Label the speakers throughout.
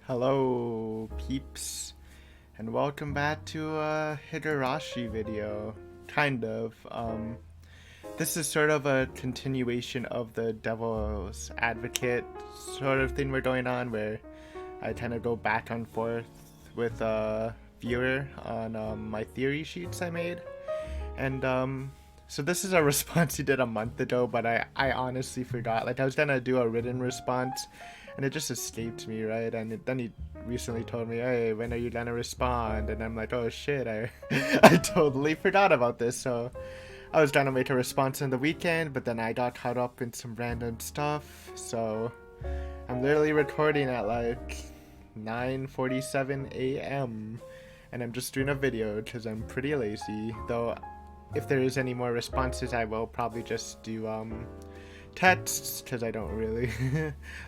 Speaker 1: Hello peeps, and welcome back to a Higurashi video. Kind of. This is sort of a continuation of the Devil's Advocate sort of thing we're going on, where I kind of go back and forth with a viewer on my theory sheets I made. And so this is a response he did a month ago, but I honestly forgot. Like, I was gonna do a written response, and it just escaped me, right? And then he recently told me, hey, when are you gonna respond? And I'm like, oh shit, I totally forgot about this. So I was gonna make a response on the weekend, but then I got caught up in some random stuff. So I'm literally recording at like 9:47 a.m. and I'm just doing a video because I'm pretty lazy. Though if there is any more responses, I will probably just do texts, because I don't really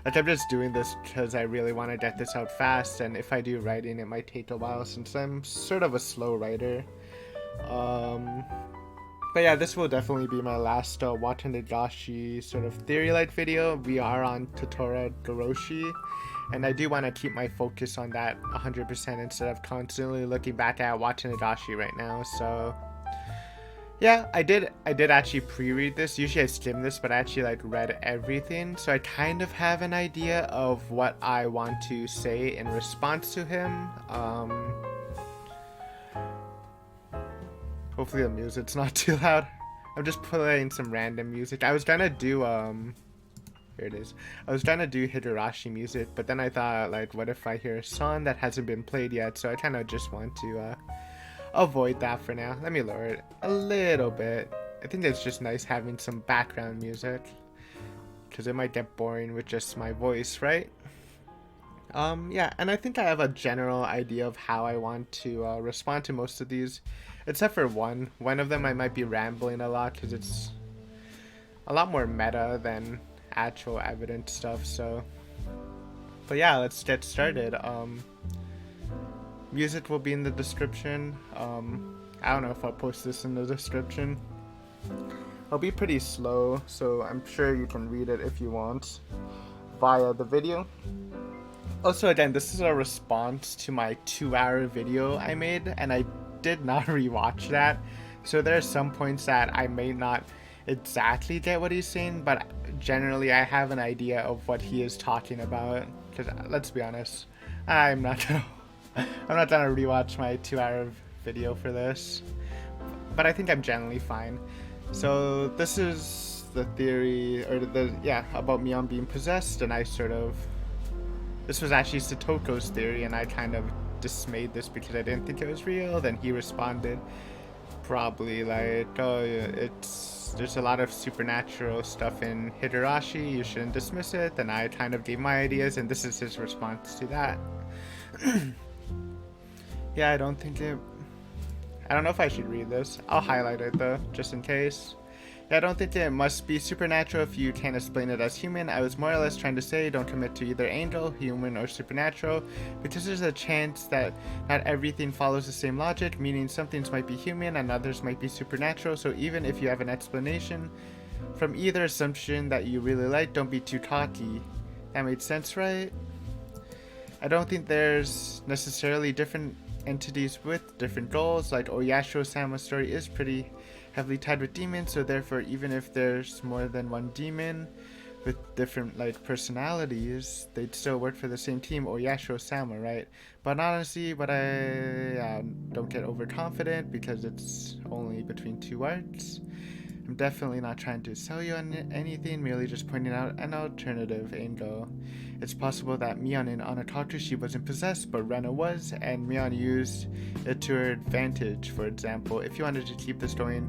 Speaker 1: like, I'm just doing this because I really want to get this out fast, and if I do writing it might take a while since I'm sort of a slow writer. But yeah, this will definitely be my last Watanagashi sort of theory-like video. We are on Totoro Goroshi, and I do want to keep my focus on that 100% instead of constantly looking back at Watanagashi right now. So yeah, I did actually pre-read this. Usually I skim this, but I actually like read everything, so I kind of have an idea of what I want to say in response to him. Hopefully the music's not too loud. I'm just playing some random music. I was gonna do here it is. I was gonna do Higurashi music, but then I thought, like, what if I hear a song that hasn't been played yet? So I kind of just want to avoid that for now. Let me lower it a little bit. I think it's just nice having some background music, because it might get boring with just my voice, right? Yeah, and I think I have a general idea of how I want to respond to most of these, except for one. One of them I might be rambling a lot because it's a lot more meta than actual evidence stuff. So, but yeah, let's get started. Music will be in the description. I don't know if I'll post this in the description. I'll be pretty slow, so I'm sure you can read it if you want via the video. Also, again, this is a response to my 2-hour video I made, and I did not rewatch that. So there are some points that I may not exactly get what he's saying, but generally I have an idea of what he is talking about. Because let's be honest, I'm not gonna rewatch my 2-hour video for this, but I think I'm generally fine. So this is the theory, or about Mion being possessed, and this was actually Satoko's theory, and I kind of dismayed this because I didn't think it was real. Then he responded probably like, oh, there's a lot of supernatural stuff in Higurashi, you shouldn't dismiss it. Then I kind of gave my ideas, and this is his response to that. Yeah, I don't know if I should read this. I'll highlight it though, just in case. Yeah, I don't think it must be supernatural if you can't explain it as human. I was more or less trying to say don't commit to either angel, human, or supernatural, because there's a chance that not everything follows the same logic, meaning some things might be human and others might be supernatural. So even if you have an explanation from either assumption that you really like, don't be too cocky. That made sense, right? I don't think there's necessarily different entities with different goals. Like Oyashiro-sama's story is pretty heavily tied with demons, so therefore even if there's more than one demon with different like personalities, they'd still work for the same team, Oyashiro-sama, right? But honestly, I don't get overconfident because it's only between two arcs. I'm definitely not trying to sell you on anything, merely just pointing out an alternative angle. It's possible that Mion in Watanagashi wasn't possessed, but Rena was, and Mion used it to her advantage. For example, if you wanted to keep this going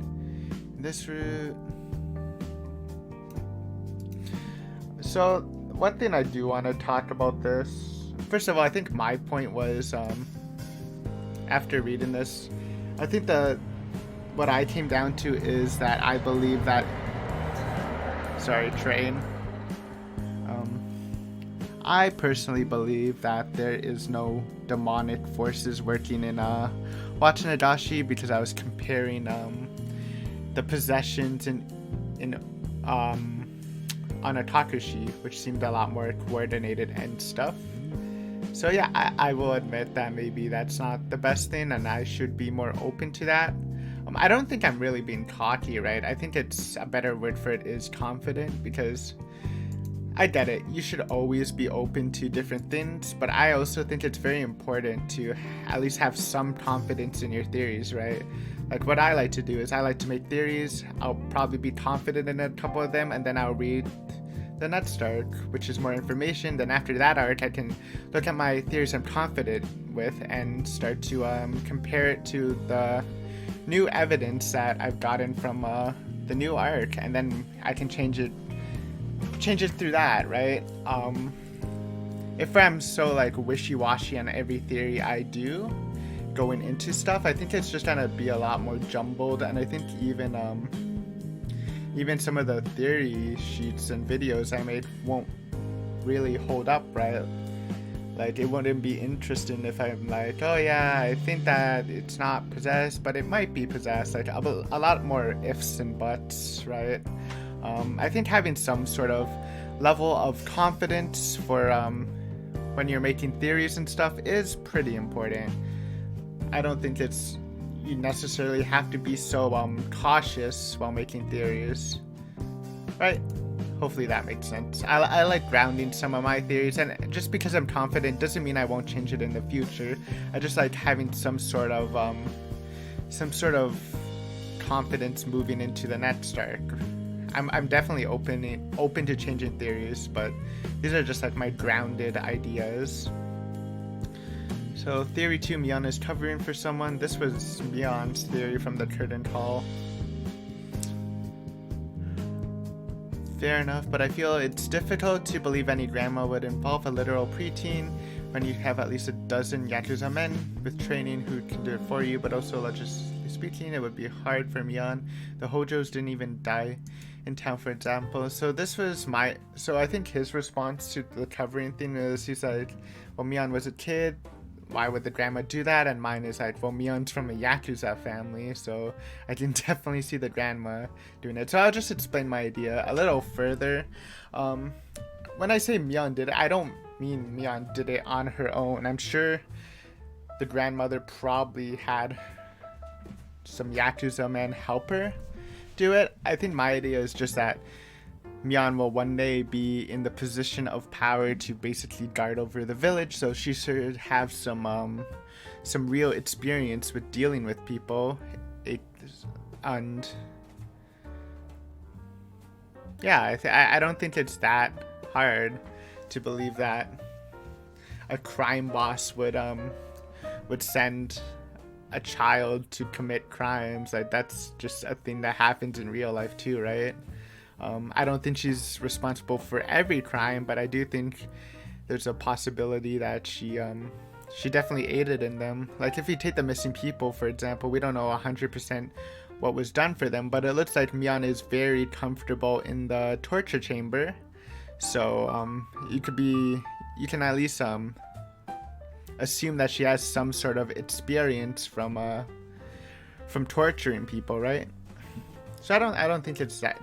Speaker 1: in this route. So, one thing I do want to talk about this. First of all, I think my point was, after reading this, I think what I came down to is that I believe that, I personally believe that there is no demonic forces working in Watanagashi, because I was comparing the possessions in Watanagashi, which seemed a lot more coordinated and stuff. So yeah, I will admit that maybe that's not the best thing, and I should be more open to that. I don't think I'm really being cocky, right? I think it's a better word for it is confident, because I get it. You should always be open to different things, but I also think it's very important to at least have some confidence in your theories, right? Like what I like to do is I like to make theories. I'll probably be confident in a couple of them, and then I'll read the next arc, which is more information. Then after that arc, I can look at my theories I'm confident with and start to compare it to the new evidence that I've gotten from the new arc, and then I can change it through that, right? If I'm so like wishy-washy on every theory I do going into stuff, I think it's just gonna be a lot more jumbled, and I think even some of the theory sheets and videos I made won't really hold up, right? Like, it wouldn't be interesting if I'm like, oh yeah, I think that it's not possessed, but it might be possessed. Like, a lot more ifs and buts, right? I think having some sort of level of confidence for when you're making theories and stuff is pretty important. I don't think you necessarily have to be so cautious while making theories, right? Hopefully that makes sense. I like grounding some of my theories, and just because I'm confident doesn't mean I won't change it in the future. I just like having some sort of confidence moving into the next arc. I'm definitely open to changing theories, but these are just like my grounded ideas. So theory 2, Mion is covering for someone. This was Mion's theory from the curtain call. Fair enough, but I feel it's difficult to believe any drama would involve a literal preteen when you have at least a dozen Yakuza men with training who can do it for you, but also logistically speaking, it would be hard for Mion. The Hojos didn't even die in town, for example. So I think his response to the covering thing is he's like, well, Mion was a kid, why would the grandma do that? And mine is like, well, Mion's from a Yakuza family, so I can definitely see the grandma doing it. So I'll just explain my idea a little further. When I say Mion did it, I don't mean Mion did it on her own. I'm sure the grandmother probably had some Yakuza men help her do it. I think my idea is just that Mion will one day be in the position of power to basically guard over the village, so she should have some real experience with dealing with people. And yeah, I don't think it's that hard to believe that a crime boss would send a child to commit crimes. Like, that's just a thing that happens in real life too, right? I don't think she's responsible for every crime, but I do think there's a possibility that she definitely aided in them. Like, if you take the missing people, for example, we don't know 100% what was done for them, but it looks like Mion is very comfortable in the torture chamber. So you can at least assume that she has some sort of experience from torturing people, right? So I don't think it's that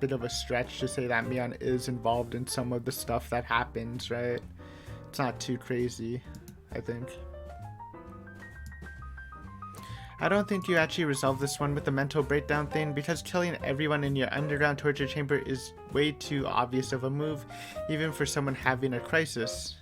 Speaker 1: bit of a stretch to say that Mion is involved in some of the stuff that happens, right? It's not too crazy, I think. I don't think you actually resolved this one with the mental breakdown thing, because killing everyone in your underground torture chamber is way too obvious of a move, even for someone having a crisis.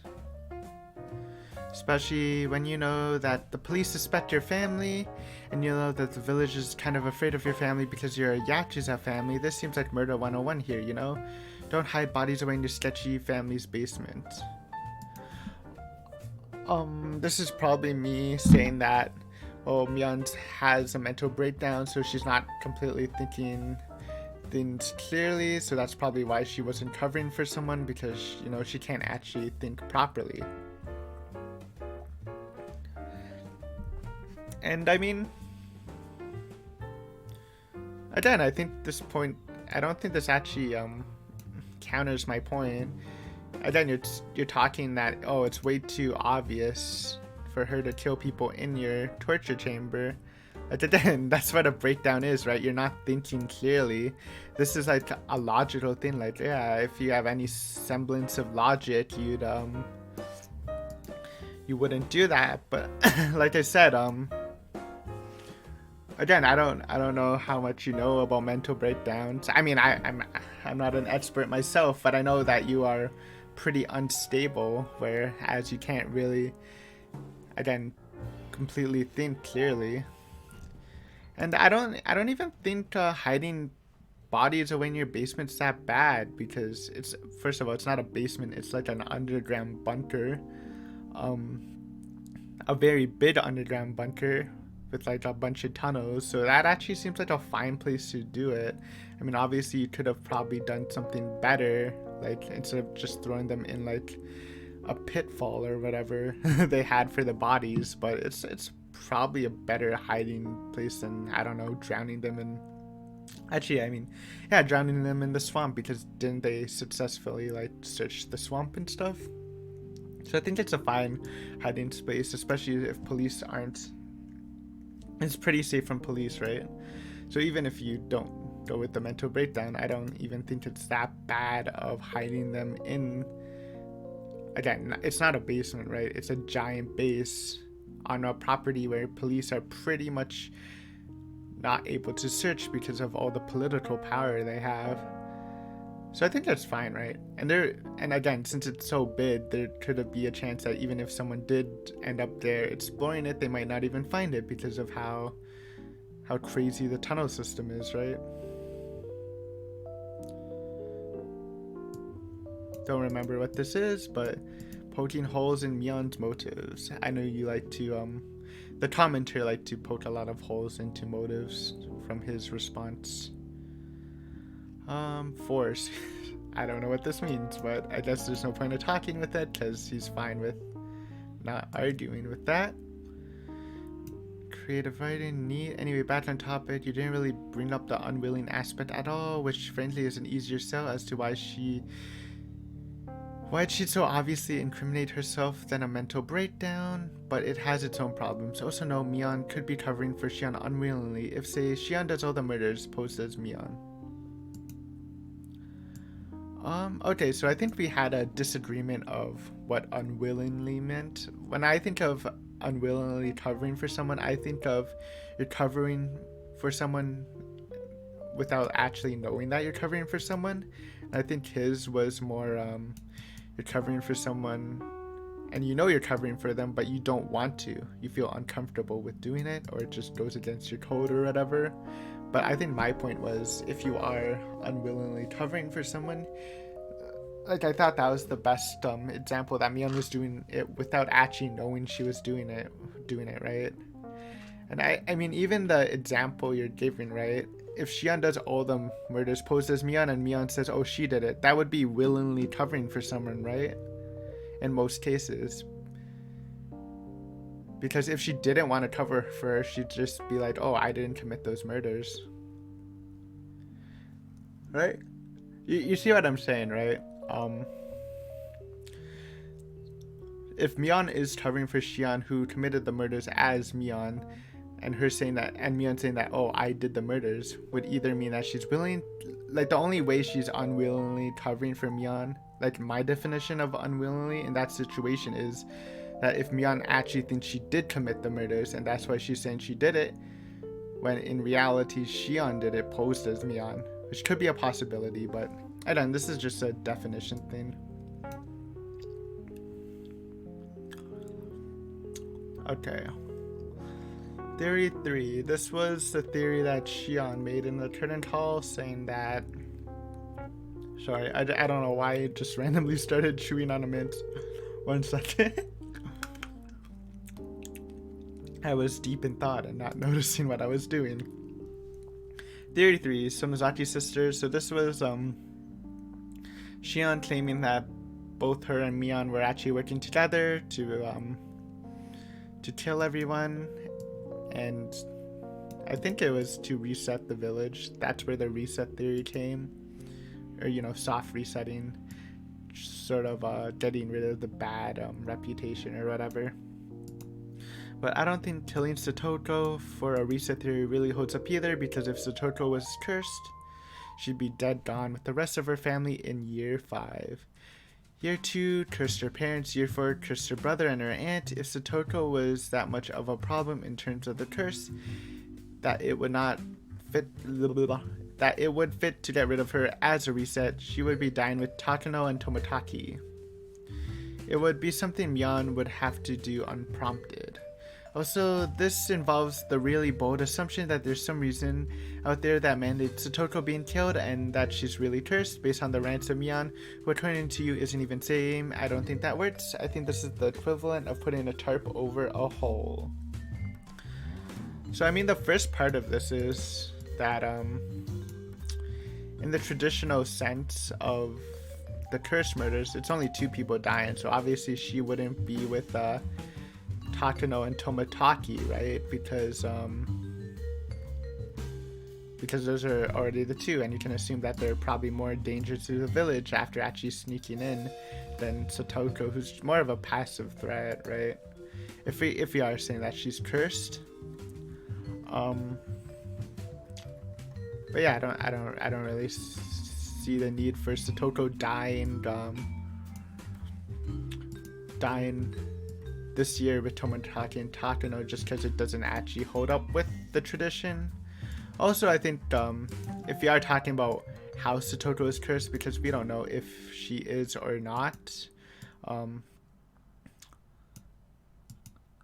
Speaker 1: Especially when you know that the police suspect your family, and you know that the village is kind of afraid of your family because you're a Yakuza family. This seems like Murder 101 here, you know? Don't hide bodies away in your sketchy family's basement. This is probably me saying that, well, Mion has a mental breakdown, so she's not completely thinking things clearly, so that's probably why she wasn't covering for someone, because, you know, she can't actually think properly. And I mean, again, I think this point, I don't think this actually counters my point. Again, you're talking that, oh, it's way too obvious for her to kill people in your torture chamber. But then that's what a breakdown is, right? You're not thinking clearly. This is like a logical thing. Like, yeah, if you have any semblance of logic, you wouldn't do that. But like I said, again, I don't know how much you know about mental breakdowns. I mean, I'm not an expert myself, but I know that you are pretty unstable, whereas you can't really, again, completely think clearly. And I don't even think hiding bodies away in your basement's that bad, because it's, first of all, it's not a basement, it's like an underground bunker, um, a very big underground bunker with like a bunch of tunnels. So that actually seems like a fine place to do it. I mean, obviously you could have probably done something better, like instead of just throwing them in like a pitfall or whatever they had for the bodies, but it's probably a better hiding place than, I don't know, drowning them in, actually, I mean, yeah, drowning them in the swamp, because didn't they successfully like search the swamp and stuff? So I think it's a fine hiding space, especially if police aren't, it's pretty safe from police, right? So even if you don't go with the mental breakdown, I don't even think it's that bad of hiding them in, again, it's not a basement, right? It's a giant base on a property where police are pretty much not able to search because of all the political power they have. So I think that's fine, right? And again, since it's so big, there could be a chance that even if someone did end up there exploring it, they might not even find it because of how crazy the tunnel system is, right? Don't remember what this is, but poking holes in Mion's motives. I know you like to, the commenter like to poke a lot of holes into motives from his response. Force. I don't know what this means, but I guess there's no point of talking with it because he's fine with not arguing with that. Creative writing, neat. Anyway, back on topic, you didn't really bring up the unwilling aspect at all, which frankly is an easier sell as to why'd she so obviously incriminate herself than a mental breakdown, but it has its own problems. Also know Mion could be covering for Xion unwillingly if, say, Xion does all the murders posed as Mion. Okay, so I think we had a disagreement of what unwillingly meant. When I think of unwillingly covering for someone, I think of you're covering for someone without actually knowing that you're covering for someone. I think his was more, you're covering for someone and you know you're covering for them, but you don't want to. You feel uncomfortable with doing it, or it just goes against your code or whatever. But I think my point was, if you are unwillingly covering for someone, like I thought that was the best example, that Mion was doing it without actually knowing she was doing it, right? And I mean, even the example you're giving, right? If Xion does all the murders posed as Mion and Mion says, oh, she did it, that would be willingly covering for someone, right? In most cases. Because if she didn't want to cover for her, she'd just be like, oh, I didn't commit those murders. Right? You see what I'm saying, right? If Mion is covering for Xion, who committed the murders as Mion, and her saying that, and Mion saying that, oh, I did the murders, would either mean that she's willing, like the only way she's unwillingly covering for Mion, like my definition of unwillingly in that situation is that if Mion actually thinks she did commit the murders, and that's why she's saying she did it, when in reality Xion did it posed as Mion, which could be a possibility, but I don't know, this is just a definition thing. Okay. Theory 3. This was the theory that Xion made in the current hall, saying that... Sorry, I don't know why I just randomly started chewing on a mint. 1 second. I was deep in thought and not noticing what I was doing. Theory 3. Somozaki sisters. So this was Xion claiming that both her and Mion were actually working together to kill everyone, and I think it was to reset the village. That's where the reset theory came, or soft resetting, sort of getting rid of the bad reputation or whatever. But I don't think killing Satoko for a reset theory really holds up either, because if Satoko was cursed, she'd be dead gone with the rest of her family in year 5. Year 2, cursed her parents. Year 4, cursed her brother and her aunt. If Satoko was that much of a problem in terms of the curse, that it would not fit, that it would fit to get rid of her as a reset, she would be dying with Takano and Tomotaki. It would be something Mion would have to do unprompted. Also, this involves the really bold assumption that there's some reason out there that mandates Satoko being killed and that she's really cursed based on the rants of Mion, who according to you isn't even same. I don't think that works. I think this is the equivalent of putting a tarp over a hole. So I mean, the first part of this is that in the traditional sense of the curse murders, it's only 2 people dying, so obviously she wouldn't be with Takano and Tomotaki, right? Because those are already the 2, and you can assume that they're probably more dangerous to the village after actually sneaking in than Satoko, who's more of a passive threat, right? If we are saying that she's cursed. But yeah, I don't really see the need for Satoko dying this year with Tomotaki and Takano, just because it doesn't actually hold up with the tradition. Also, I think if we are talking about how Satoko is cursed, because we don't know if she is or not,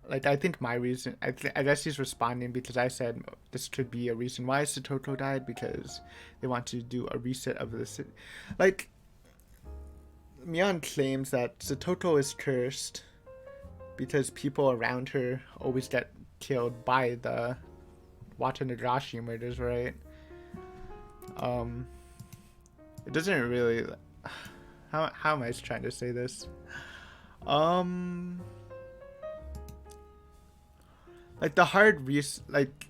Speaker 1: like, I think my reason, I guess he's responding because I said this could be a reason why Satoko died, because they want to do a reset of this. Like, Mion claims that Satoko is cursed because people around her always get killed by the Watanagashi murders, right? It doesn't really... How am I trying to say this? Like, the hard like,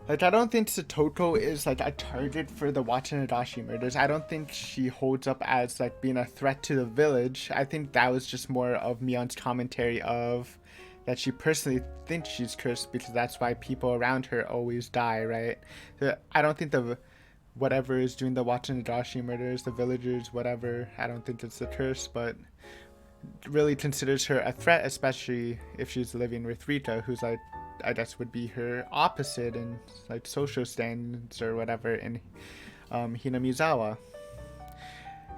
Speaker 1: I don't think Satoko is, like, a target for the Watanagashi murders. I don't think she holds up as, like, being a threat to the village. I think that was just more of Mion's commentary of that she personally thinks she's cursed because that's why people around her always die, right? I don't think whatever is doing the Watanagashi murders, the villagers, whatever, I don't think it's the curse, but really considers her a threat, especially if she's living with Rita, who's, like, I guess would be her opposite in, like, social standards or whatever in Hinamizawa.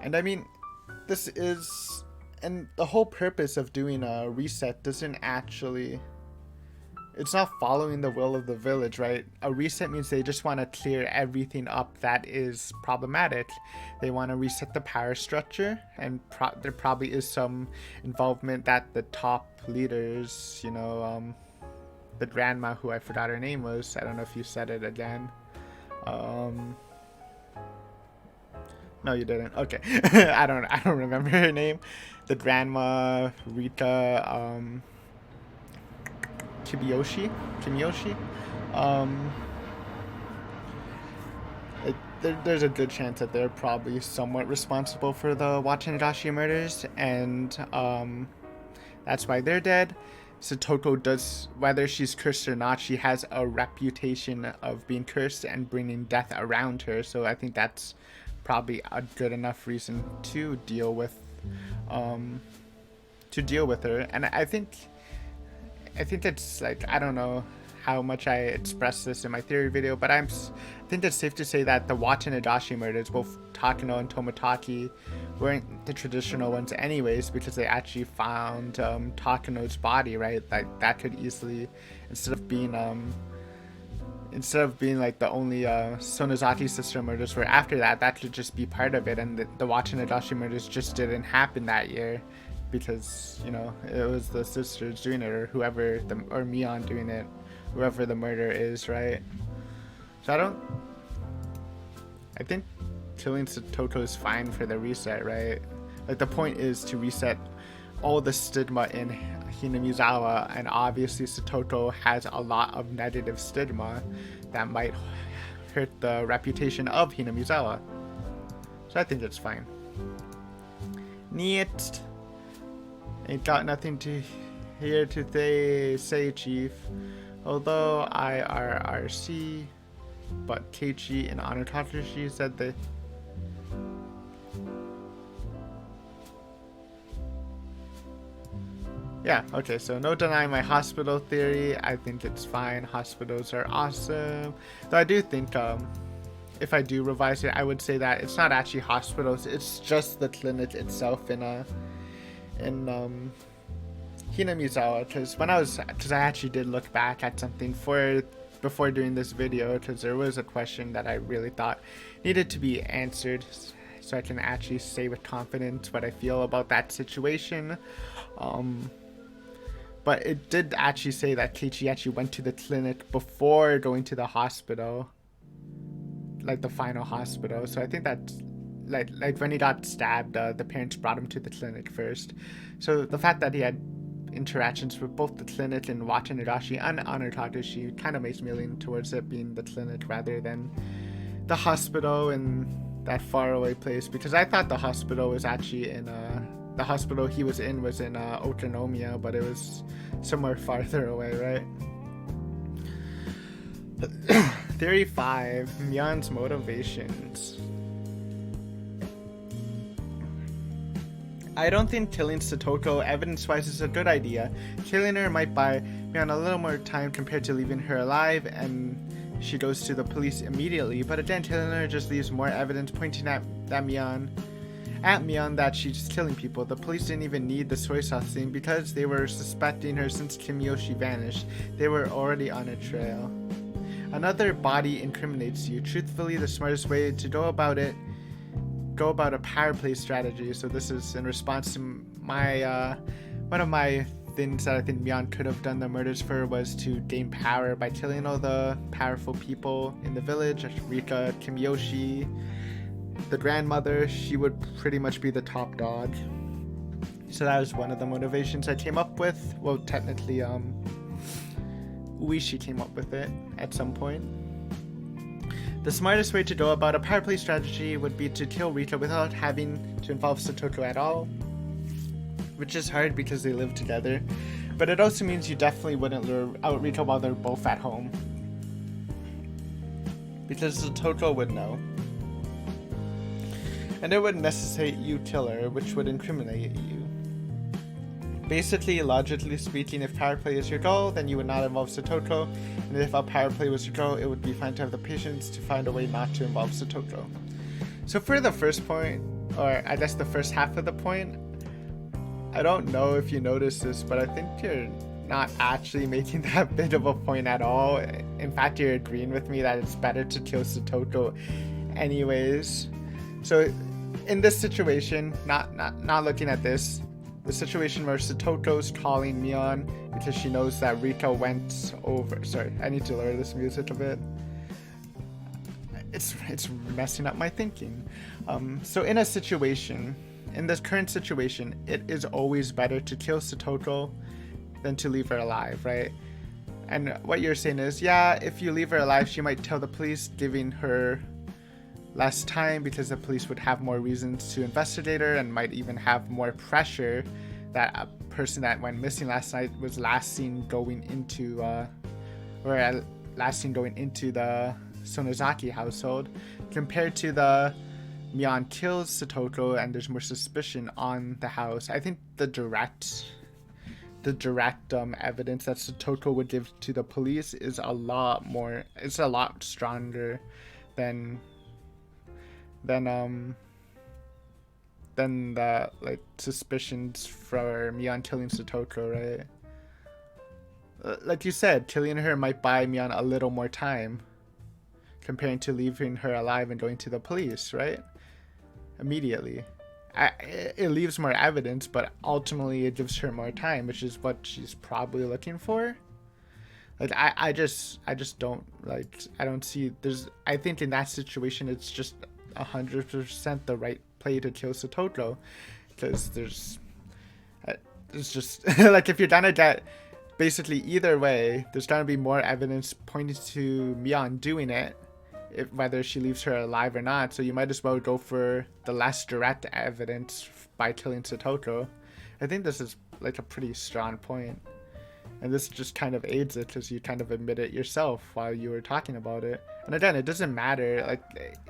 Speaker 1: And I mean, this is, and the whole purpose of doing a reset doesn't actually, it's not following the will of the village, right? A reset means they just want to clear everything up that is problematic. They want to reset the power structure, and there probably is some involvement that the top leaders, you know, the grandma, who I forgot her name was, I don't know if you said it again. No, you didn't. Okay. I don't remember her name. The grandma, Rita, Kimiyoshi. There's a good chance that they're probably somewhat responsible for the Watanagashi murders, and that's why they're dead. Satoko does, whether she's cursed or not, she has a reputation of being cursed and bringing death around her, so I think that's probably a good enough reason to deal with her. And I think it's, like, I don't know how much I expressed this in my theory video, but I think it's safe to say that the Watanagashi murders, both Takano and Tomotaki, weren't the traditional ones anyways, because they actually found Takano's body, right? Like, that could easily, instead of being like the only Sonozaki sister murders were after that could just be part of it, and the Watanagashi murders just didn't happen that year because, you know, it was the sisters doing it, or whoever, or Mion doing it, whoever the murderer is, right? So I think killing Satoko is fine for the reset, right? Like, the point is to reset all the stigma in Hinamizawa, and obviously Satoko has a lot of negative stigma that might hurt the reputation of Hinamizawa. So I think it's fine. Neat. Ain't got nothing here to say, Chief. Although IRRC but Keiichi and Anatoshi said they... Yeah, okay, so no denying my hospital theory. I think it's fine. Hospitals are awesome. Though I do think, if I do revise it, I would say that it's not actually hospitals. It's just the clinic itself in Hinamizawa. Because I actually did look back at something before doing this video, because there was a question that I really thought needed to be answered, so I can actually say with confidence what I feel about that situation. But it did actually say that Keiichi actually went to the clinic before going to the hospital, like the final hospital. So I think that, like when he got stabbed, the parents brought him to the clinic first. So the fact that he had interactions with both the clinic and Watanagashi and Anatoshi kind of makes me lean towards it being the clinic rather than the hospital in that faraway place. Because I thought the hospital was actually in the hospital he was in Otonomiya, but it was somewhere farther away, right? Theory 5, Mion's motivations. I don't think killing Satoko evidence-wise is a good idea. Killing her might buy Mion a little more time compared to leaving her alive, and she goes to the police immediately, but again, killing her just leaves more evidence pointing at Mion that she's killing people. The police didn't even need the soy sauce scene because they were suspecting her since Kimiyoshi vanished. They were already on a trail. Another body incriminates you. Truthfully, the smartest way to go about a power play strategy. So this is in response to my one of my things that I think Mion could have done the murders for was to gain power by killing all the powerful people in the village. Rika, Kimiyoshi, the grandmother, she would pretty much be the top dog. So that was one of the motivations I came up with. Well, technically, Uishi came up with it at some point. The smartest way to go about a power play strategy would be to kill Rika without having to involve Satoko at all, which is hard because they live together. But it also means you definitely wouldn't lure out Rika while they're both at home, because Satoko would know. And it would necessitate you kill her, which would incriminate you. Basically, logically speaking, if power play is your goal, then you would not involve Satoko, and if a power play was your goal, it would be fine to have the patience to find a way not to involve Satoko. So for the first point, or I guess the first half of the point, I don't know if you noticed this, but I think you're not actually making that big of a point at all. In fact, you're agreeing with me that it's better to kill Satoko anyways. So in this situation, not looking at this, the situation where Satoko's calling Mion because she knows that Rika went over. Sorry, I need to lower this music a bit. It's messing up my thinking. So in this current situation, it is always better to kill Satoko than to leave her alive, right? And what you're saying is, yeah, if you leave her alive, she might tell the police, giving her less time because the police would have more reasons to investigate her and might even have more pressure that a person that went missing last night was last seen going into the Sonozaki household, compared to the Mion kills Satoko and there's more suspicion on the house. I think the direct evidence that Satoko would give to the police is a lot stronger than the suspicions for Mion killing Satoko, right? Like you said, killing her might buy Mion a little more time comparing to leaving her alive and going to the police, right? Immediately. It leaves more evidence, but ultimately it gives her more time, which is what she's probably looking for. Like, I just don't, I don't see, I think in that situation it's just 100% the right play to kill Satoko, because there's just if you're gonna get basically either way, there's gonna be more evidence pointing to Mion doing it, whether she leaves her alive or not. So you might as well go for the less direct evidence by killing Satoko. I think this is a pretty strong point, and this just kind of aids it because you kind of admit it yourself while you were talking about it. And again, it doesn't matter like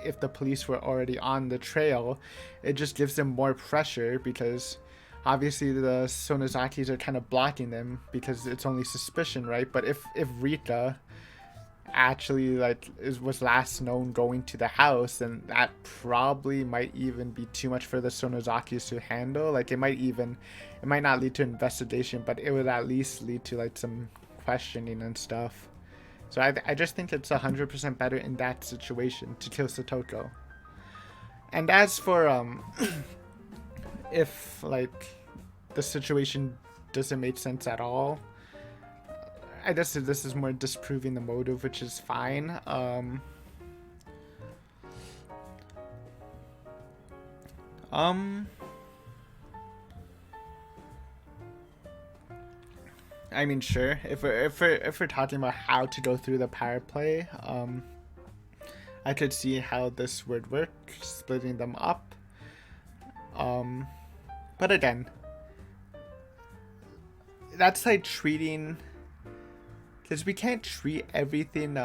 Speaker 1: if the police were already on the trail. It just gives them more pressure because obviously the Sonozakis are kind of blocking them because it's only suspicion, right? But if Rika actually was last known going to the house, then that probably might even be too much for the Sonozakis to handle. Like it might not lead to investigation, but it would at least lead to like some questioning and stuff. So I just think it's 100% better in that situation to kill Satoko. And as for if like the situation doesn't make sense at all, I guess this is more disproving the motive, which is fine. I mean, sure. If we're talking about how to go through the power play, I could see how this would work, splitting them up. But again, that's like treating, because we can't treat everything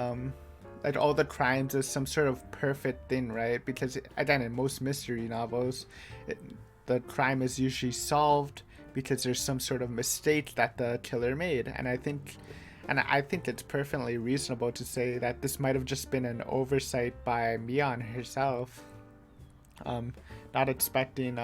Speaker 1: like all the crimes as some sort of perfect thing, right? Because again, in most mystery novels, the crime is usually solved because there's some sort of mistake that the killer made, and I think it's perfectly reasonable to say that this might have just been an oversight by Mion herself, not expecting,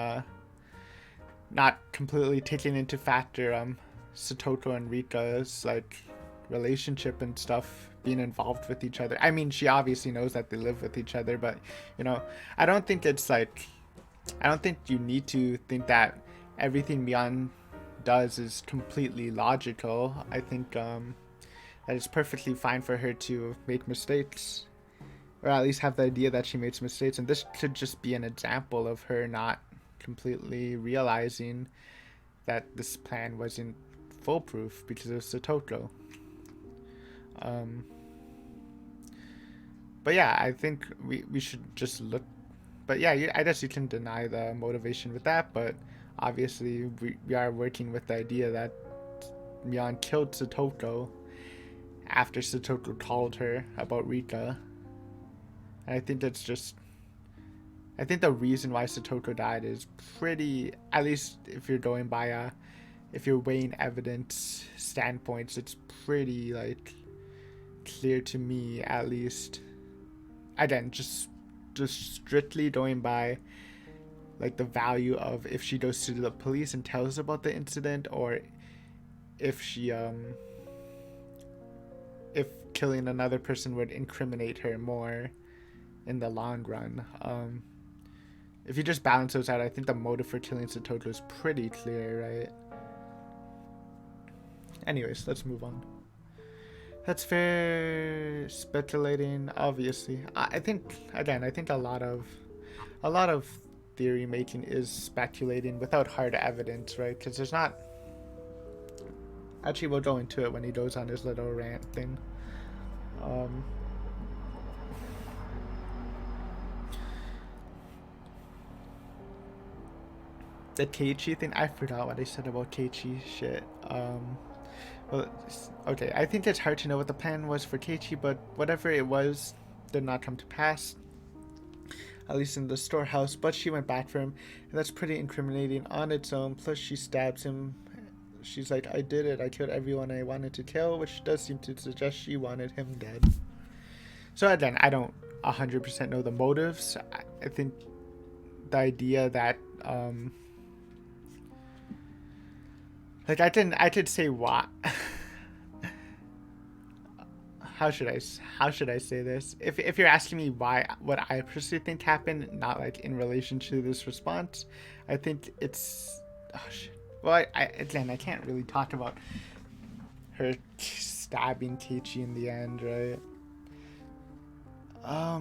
Speaker 1: not completely taking into factor Satoko and Rika's like relationship and stuff being involved with each other. I mean, she obviously knows that they live with each other, but you know, I don't think you need to think that everything Mion does is completely logical. I think that it's perfectly fine for her to make mistakes, or at least have the idea that she makes mistakes, and this could just be an example of her not completely realizing that this plan wasn't foolproof because of Satoko. But yeah, I think we should just look. But yeah, I guess you can deny the motivation with that, but obviously we are working with the idea that Mion killed Satoko after Satoko called her about Rika. And I think the reason why Satoko died is pretty, at least if you're going by if you're weighing evidence standpoints, it's pretty like clear to me, at least. Again, just strictly going by like the value of if she goes to the police and tells about the incident, or if she if killing another person would incriminate her more in the long run. If you just balance those out, I think the motive for killing Satoko is pretty clear, right? Anyways, let's move on. That's fair speculating, obviously. I think a lot of theory making is speculating without hard evidence, right? Because there's not. Actually, we'll go into it when he goes on his little rant thing. The Keiichi thing, I forgot what I said about Keiichi. Shit. Well, okay, I think it's hard to know what the plan was for Keiichi, but whatever it was did not come to pass, at least in the storehouse. But she went back for him, and that's pretty incriminating on its own. Plus, she stabs him. She's like, I did it. I killed everyone I wanted to kill, which does seem to suggest she wanted him dead. So again, I don't 100% know the motives. I think the idea that like I did say what. How should I say this? If you're asking me what I personally think happened, not like in relation to this response, I think it's shit. Well, I can't really talk about her stabbing Keiichi in the end, right? I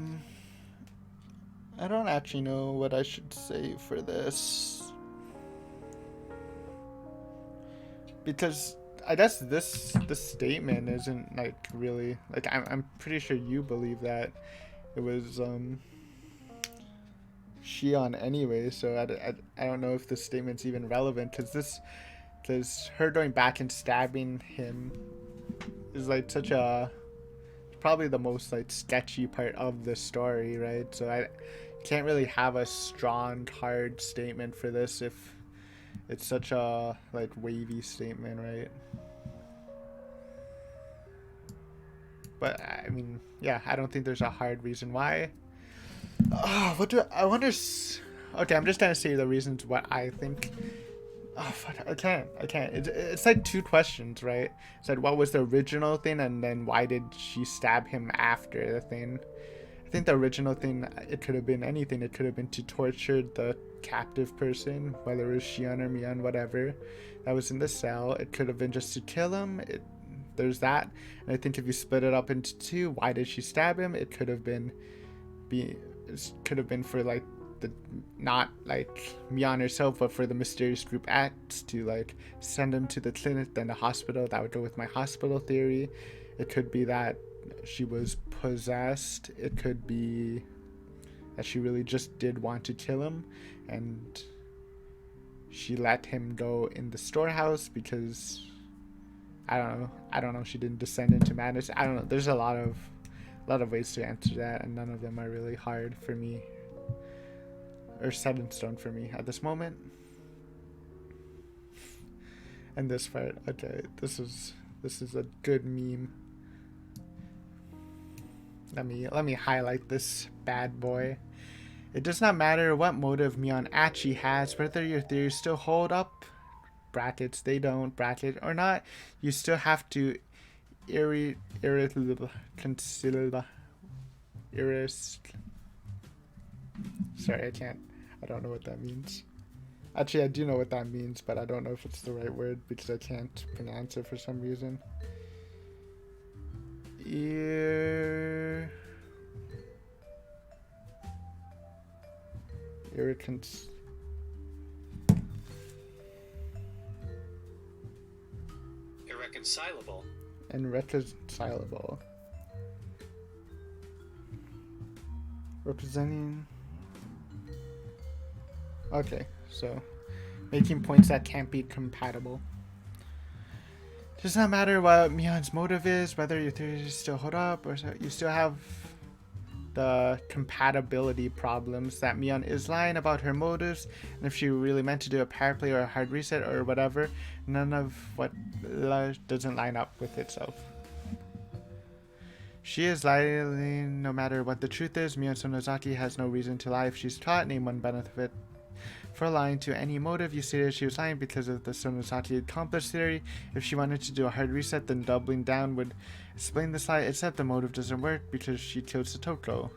Speaker 1: don't actually know what I should say for this, because I guess this statement isn't like really like I'm pretty sure you believe that it was Shion anyway, so I don't know if this statement's even relevant, because her going back and stabbing him is like such a probably the most like sketchy part of the story, right? So I can't really have a strong, hard statement for this if it's such a like wavy statement, right? But I mean, yeah, I don't think there's a hard reason why. Oh, what do I wonder? Okay, I'm just gonna say the reasons what I think. Oh, fuck, I can't. I can't. It's like two questions, right? It's like, what was the original thing, and then why did she stab him after the thing? I think the original thing, it could have been anything. It could have been to torture the captive person, whether it was Shion or Mion, whatever, that was in the cell. It could have been just to kill him. There's that. And I think if you split it up into two, why did she stab him? It could have been for like the, not like Mion herself, but for the mysterious group acts to like send him to the clinic, then the hospital. That would go with my hospital theory. It could be that she was possessed. It could be that she really just did want to kill him, and she let him go in the storehouse because I don't know. She didn't descend into madness. I don't know. There's a lot of ways to answer that, and none of them are really hard for me or set in stone for me at this moment. And this part, okay, this is a good meme. Let me highlight this bad boy. It does not matter what motive Mion actually has, whether your theories still hold up, brackets, they don't, bracket, or not, you still have to sorry, I don't know what that means. Actually, I do know what that means, but I don't know if it's the right word because I can't pronounce it for some reason.
Speaker 2: Irreconcilable.
Speaker 1: Irreconcilable. Representing. Okay, so making points that can't be compatible. Does not matter what Mion's motive is, whether your theories still hold up, or so, you still have the compatibility problems that Mion is lying about her motives, and if she really meant to do a power play or a hard reset or whatever, none of what doesn't line up with itself. She is lying no matter what the truth is. Mion Sonozaki has no reason to lie if she's caught. Name one benefit for lying to any motive. You stated she was lying because of the Sonozaki accomplice theory. If she wanted to do a hard reset, then doubling down would explain this lie, except the motive doesn't work because she killed Satoko.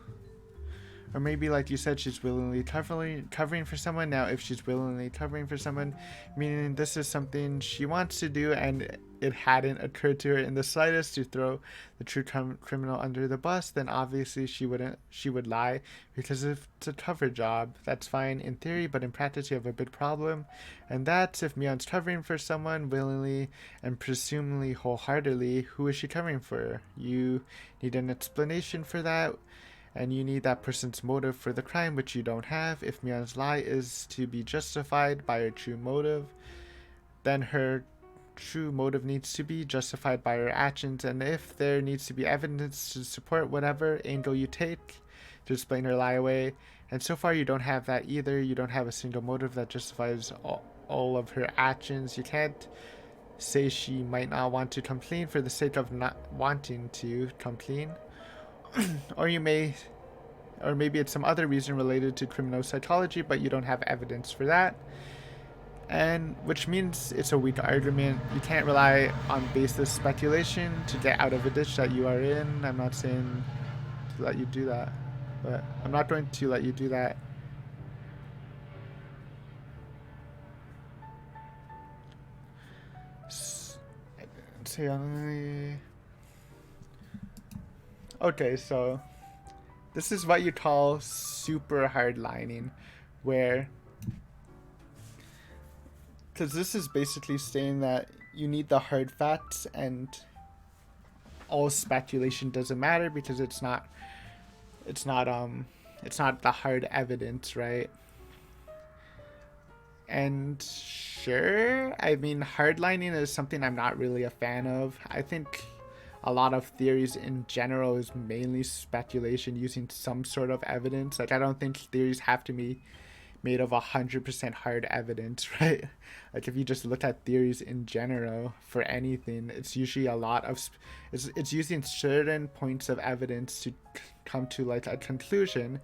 Speaker 1: Or maybe, like you said, she's willingly covering for someone. Now, if she's willingly covering for someone, meaning this is something she wants to do and it hadn't occurred to her in the slightest to throw the true criminal under the bus, then obviously she would lie because it's a cover job. That's fine in theory, but in practice you have a big problem. And that's if Mion's covering for someone willingly and presumably wholeheartedly, who is she covering for? You need an explanation for that. And you need that person's motive for the crime, which you don't have. If Mion's lie is to be justified by her true motive, then her true motive needs to be justified by her actions. And if there needs to be evidence to support whatever angle you take to explain her lie away, and so far you don't have that either. You don't have a single motive that justifies all of her actions. You can't say she might not want to come clean for the sake of not wanting to come clean. Or maybe it's some other reason related to criminal psychology, but you don't have evidence for that. And which means it's a weak argument. You can't rely on baseless speculation to get out of a ditch that you are in. I'm not saying to let you do that, but I'm not going to let you do that. Okay, so this is what you call super hardlining, where, because this is basically saying that you need the hard facts and all speculation doesn't matter because it's not the hard evidence, right? And sure, I mean, hardlining is something I'm not really a fan of. I think a lot of theories in general is mainly speculation using some sort of evidence. Like, I don't think theories have to be made of 100% hard evidence, right? Like, if you just look at theories in general for anything, it's usually a lot of it's using certain points of evidence to come to like a conclusion.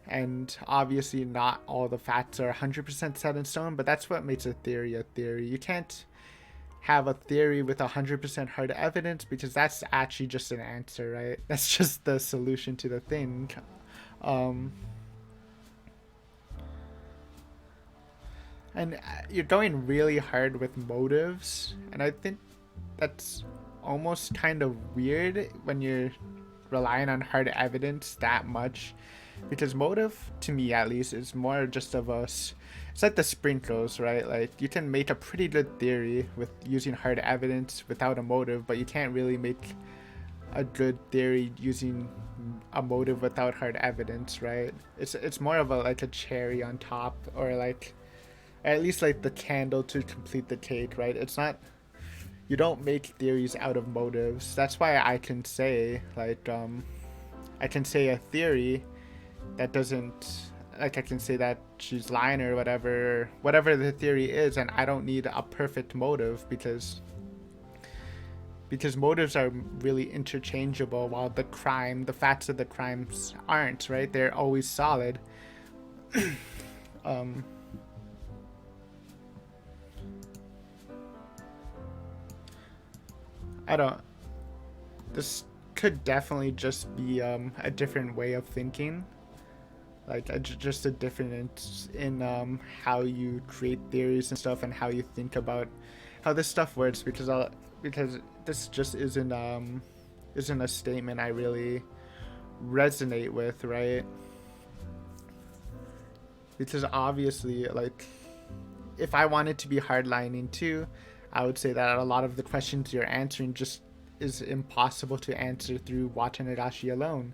Speaker 1: And obviously not all the facts are 100% set in stone, but that's what makes a theory a theory. You can't have a theory with 100% hard evidence, because that's actually just an answer, right? That's just the solution to the thing. um and you're going really hard with motives, and I think that's almost kind of weird when you're relying on hard evidence that much, because motive, to me at least, is more just of a it's like the sprinkles, right? Like, you can make a pretty good theory with using hard evidence without a motive, but you can't really make a good theory using a motive without hard evidence, right? It's more of a like a cherry on top, or like at least like the candle to complete the cake, right? It's not, you don't make theories out of motives. That's why I can say like I can say a theory that doesn't, like, I can say that she's lying or whatever the theory is, and I don't need a perfect motive, because motives are really interchangeable, while the facts of the crimes aren't, right? They're always solid. I don't, this could definitely just be a different way of thinking, like just a difference in how you create theories and stuff, and how you think about how this stuff works, because this just isn't a statement I really resonate with, right? Because obviously, like, if I wanted to be hardlining too, I would say that a lot of the questions you're answering just is impossible to answer through Watanagashi alone.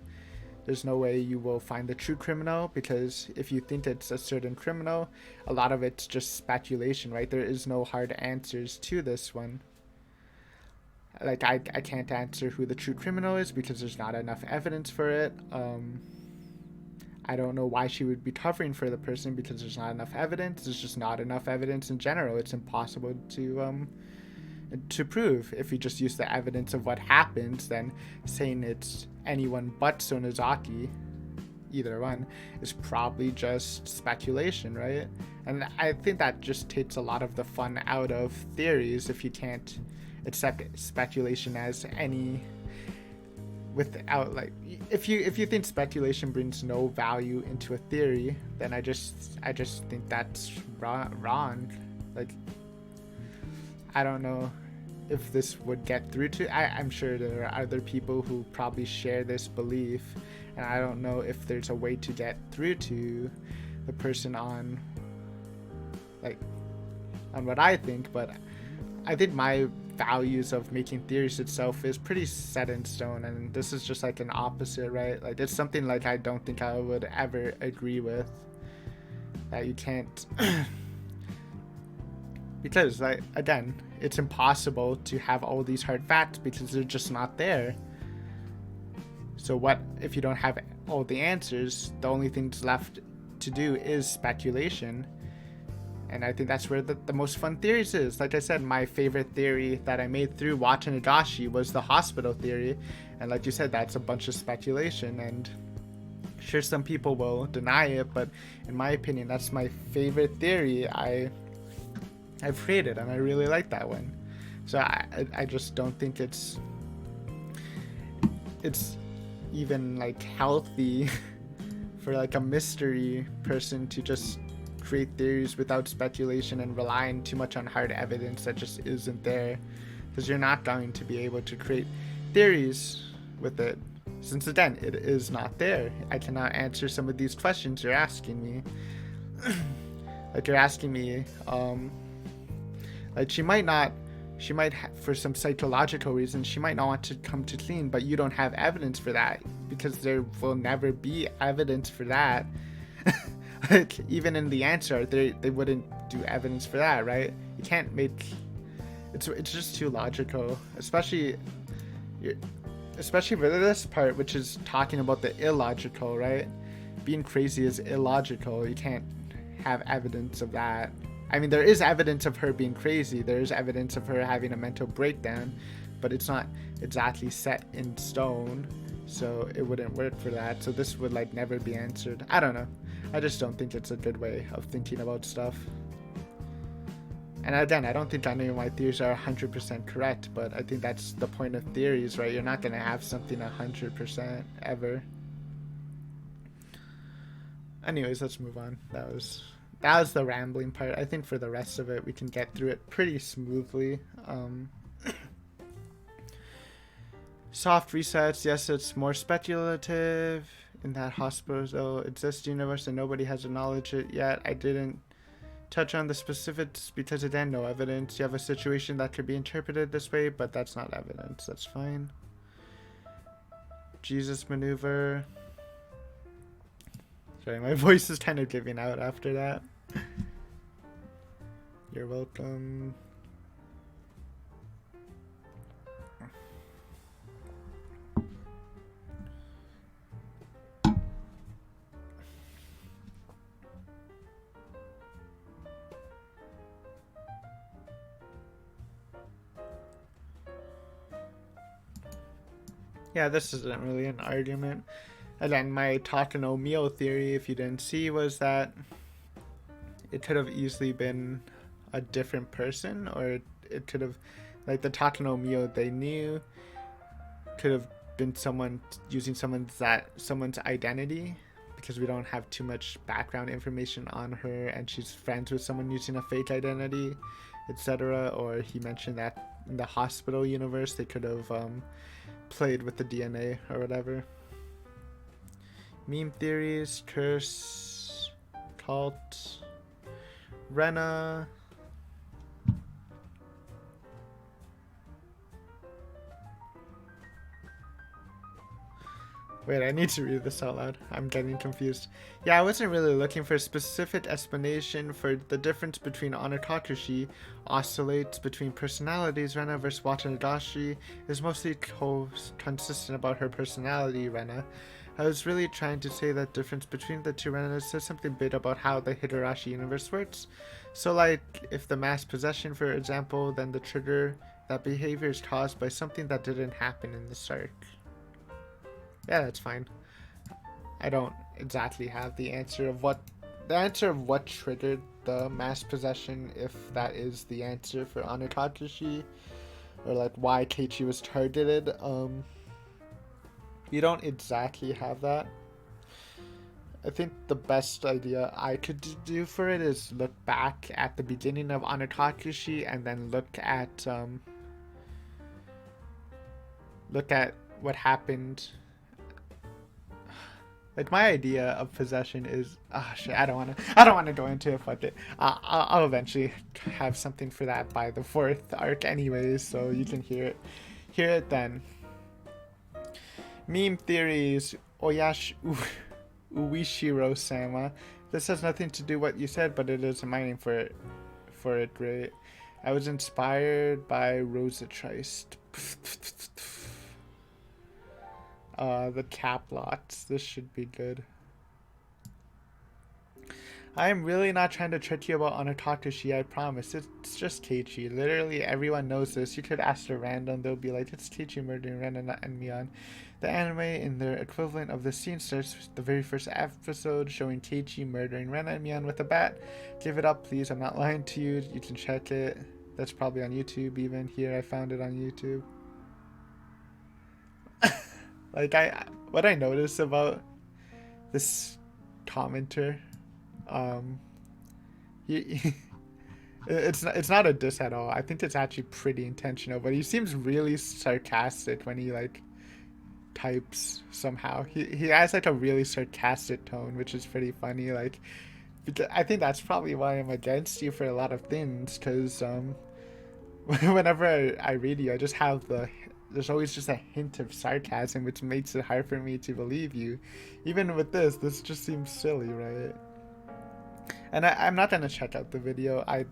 Speaker 1: There's no way you will find the true criminal, because if you think it's a certain criminal, a lot of it's just speculation, right? There is no hard answers to this one. Like, I can't answer who the true criminal is because there's not enough evidence for it. I don't know why she would be covering for the person, because there's not enough evidence. There's just not enough evidence in general. It's impossible to prove. If you just use the evidence of what happens, then saying it's anyone but Sonozaki, either one, is probably just speculation, right? And I think that just takes a lot of the fun out of theories, if you can't accept speculation as any, without, like, if you think speculation brings no value into a theory, then I just think that's wrong. Like, I don't know if this would get through to, I'm sure there are other people who probably share this belief, and I don't know if there's a way to get through to the person on, like, on what I think, but I think my values of making theories itself is pretty set in stone, and this is just like an opposite, right? Like, it's something like I don't think I would ever agree with, that you can't because, like, again, it's impossible to have all these hard facts because they're just not there. So what if you don't have all the answers? The only things left to do is speculation. And I think that's where the most fun theories is. Like I said, my favorite theory that I made through Watanagashi was the hospital theory. And like you said, that's a bunch of speculation. And sure, some people will deny it, but in my opinion, that's my favorite theory I've created, and I really like that one. So I just don't think it's even like healthy for like a mystery person to just create theories without speculation and relying too much on hard evidence that just isn't there, because you're not going to be able to create theories with it, since again, it is not there. I cannot answer some of these questions you're asking me. Like, you're asking me like, she might for some psychological reasons, she might not want to come to clean, but you don't have evidence for that, because there will never be evidence for that. Like, even in the answer, they wouldn't do evidence for that, right? You can't make, it's just too logical, especially You're, especially for this part, which is talking about the illogical, right? Being crazy is illogical. You can't have evidence of that. I mean, there is evidence of her being crazy. There is evidence of her having a mental breakdown, but it's not exactly set in stone, so it wouldn't work for that. So this would like never be answered. I don't know. I just don't think it's a good way of thinking about stuff. And again, I don't think any of my theories are 100% correct, but I think that's the point of theories, right? You're not going to have something 100% ever. Anyways, let's move on. That was the rambling part. I think for the rest of it, we can get through it pretty smoothly. Soft resets. Yes, it's more speculative. In that hospital, though, exists universe and nobody has acknowledged it yet. I didn't touch on the specifics because again, no evidence. You have a situation that could be interpreted this way, but that's not evidence. That's fine. Jesus maneuver. Sorry, my voice is kind of giving out after that. You're welcome. Yeah, this isn't really an argument. Again, my Takano Mio theory, if you didn't see, was that it could have easily been a different person, or it could have, like the Takano Mio they knew, could have been someone using someone's identity, because we don't have too much background information on her, and she's friends with someone using a fake identity, etc. Or he mentioned that in the hospital universe they could have played with the DNA or whatever. Meme theories, curse, cult, Rena. Wait, I need to read this out loud. I'm getting confused. Yeah, I wasn't really looking for a specific explanation for the difference between Onitakashi oscillates between personalities. Rena versus Watanagashi is mostly consistent about her personality, Rena. I was really trying to say that difference between the two Renas says something bit about how the Higurashi universe works. So like, if the mass possession, for example, then the trigger, that behavior is caused by something that didn't happen in the arc. Yeah, that's fine. I don't exactly have the answer of what triggered the mass possession, if that is the answer for Onitakashi, or like why Keiichi was targeted. You don't exactly have that. I think the best idea I could do for it is look back at the beginning of Onitakashi and then look at what happened. Like, my idea of possession is, shit, I don't want to go into it. Fuck it. I'll eventually have something for that by the 4th arc anyways, so you can hear it then. Meme theories. Uishiro-sama. This has nothing to do with what you said, but it is a mining for it, right? I was inspired by Rosatrist. The cap lots. This should be good. I am really not trying to trick you about Onitakashi, I promise. It's just Keiichi. Literally everyone knows this. You could ask a random, they'll be like, it's Keiichi murdering Ren and Mion. The anime in their equivalent of the scene starts with the very first episode showing Keiichi murdering Ren and Mion with a bat. Give it up, please. I'm not lying to you. You can check it. That's probably on YouTube even. Here, I found it on YouTube. Like, what I noticed about this commenter, it's not a diss at all. I think it's actually pretty intentional, but he seems really sarcastic when he like types somehow. He has like a really sarcastic tone, which is pretty funny. Like, because I think that's probably why I'm against you for a lot of things, because whenever I read you, I just have there's always just a hint of sarcasm, which makes it hard for me to believe you. Even with this just seems silly, right? And I'm not gonna check out the video. I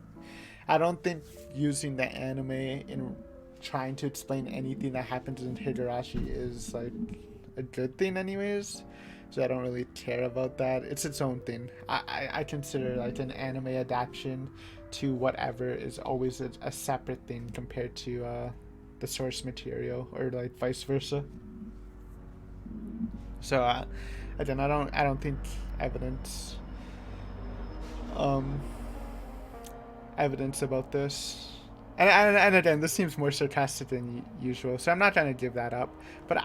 Speaker 1: don't think using the anime in trying to explain anything that happens in Higurashi is like a good thing anyways. So I don't really care about that. It's its own thing. I consider like an anime adaptation to whatever is always a separate thing compared to the source material, or like vice versa. So again, I don't think evidence um evidence about this. And again, this seems more sarcastic than usual, so I'm not trying to give that up. But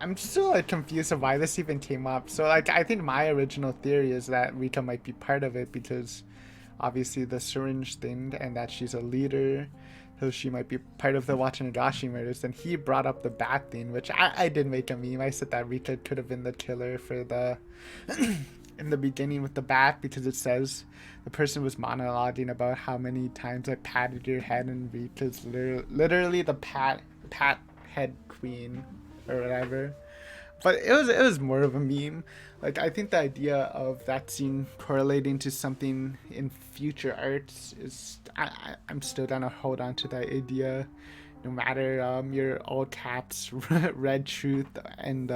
Speaker 1: I'm still like confused of why this even came up. So like, I think my original theory is that Rika might be part of it because obviously the syringe thing, and that she's a leader, so she might be part of the Watanagashi murders. And he brought up the bat thing, which I did make a meme. I said that Rika could have been the killer for the in the beginning with the bat, because it says the person was monologuing about how many times I patted your head, and Rika's literally the pat head queen or whatever. But it was more of a meme. Like, I think the idea of that scene correlating to something in future arts is, I'm still gonna hold on to that idea, no matter your all caps red truth and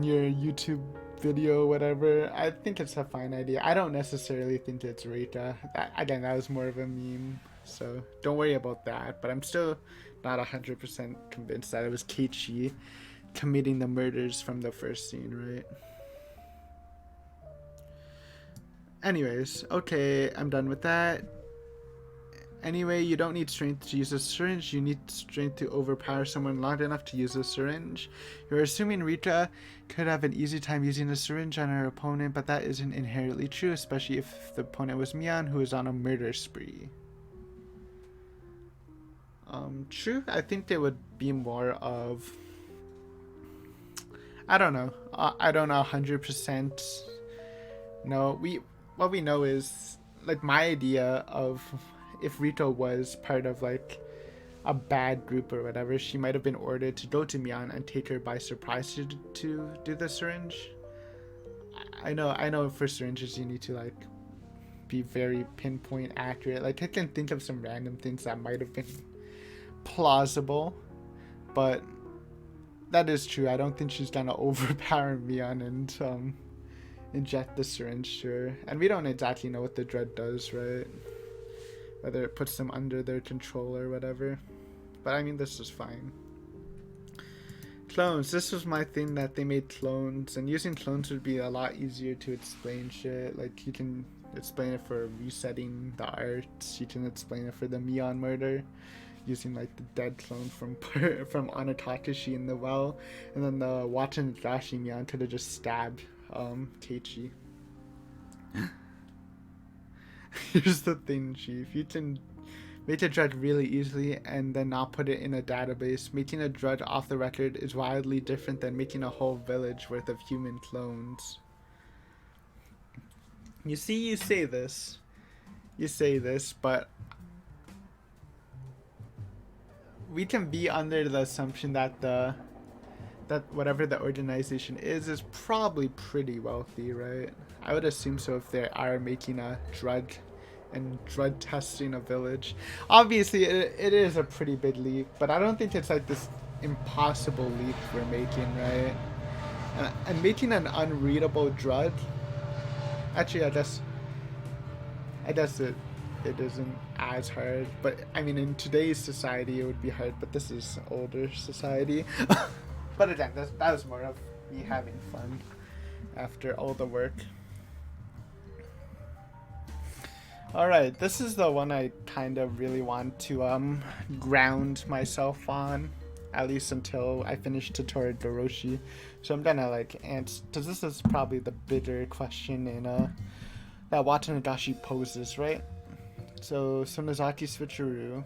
Speaker 1: your YouTube video, whatever. I think it's a fine idea. I don't necessarily think it's Rita. That was more of a meme, so don't worry about that. But I'm still not 100% convinced that it was Keiichi committing the murders from the first scene, right? Anyways, okay, I'm done with that. Anyway, you don't need strength to use a syringe. You need strength to overpower someone long enough to use a syringe. You're assuming Rita could have an easy time using a syringe on her opponent, but that isn't inherently true, especially if the opponent was Mion, who is on a murder spree. True. I think there would be more of... I don't know. I don't know 100%. No, what we know is, like, my idea of if Rito was part of like a bad group or whatever, she might have been ordered to go to Mion and take her by surprise to do the syringe. I know for syringes you need to like be very pinpoint accurate. Like, I can think of some random things that might have been plausible, but that is true. I don't think she's gonna overpower Mion and inject the syringe to her. And we don't exactly know what the drug does, right? Whether it puts them under their control or whatever. But I mean, this is fine. Clones. This was my thing, that they made clones. And using clones would be a lot easier to explain shit. Like, you can explain it for resetting the arts. You can explain it for the Mion murder, using like the dead clone from Watanagashi in the well. And then the Watanagashi Mion could have just stabbed Keiichi. Here's the thing, Chief. You can make a drug really easily and then not put it in a database. Making a drug off the record is wildly different than making a whole village worth of human clones. You see, you say this, but we can be under the assumption that that whatever the organization is probably pretty wealthy, right? I would assume so if they are making a drug and drug testing a village. Obviously, it is a pretty big leap, but I don't think it's like this impossible leap we're making, right? And making an unreadable drug, actually, I guess it isn't as hard. But I mean, in today's society, it would be hard. But this is older society. But again, that was more of me having fun after all the work. Alright, this is the one I kind of really want to ground myself on, at least until I finish tutorial Doroshi. So I'm gonna like answer, because this is probably the bigger question in that Watanagashi poses, right? So Sonozaki switcheroo.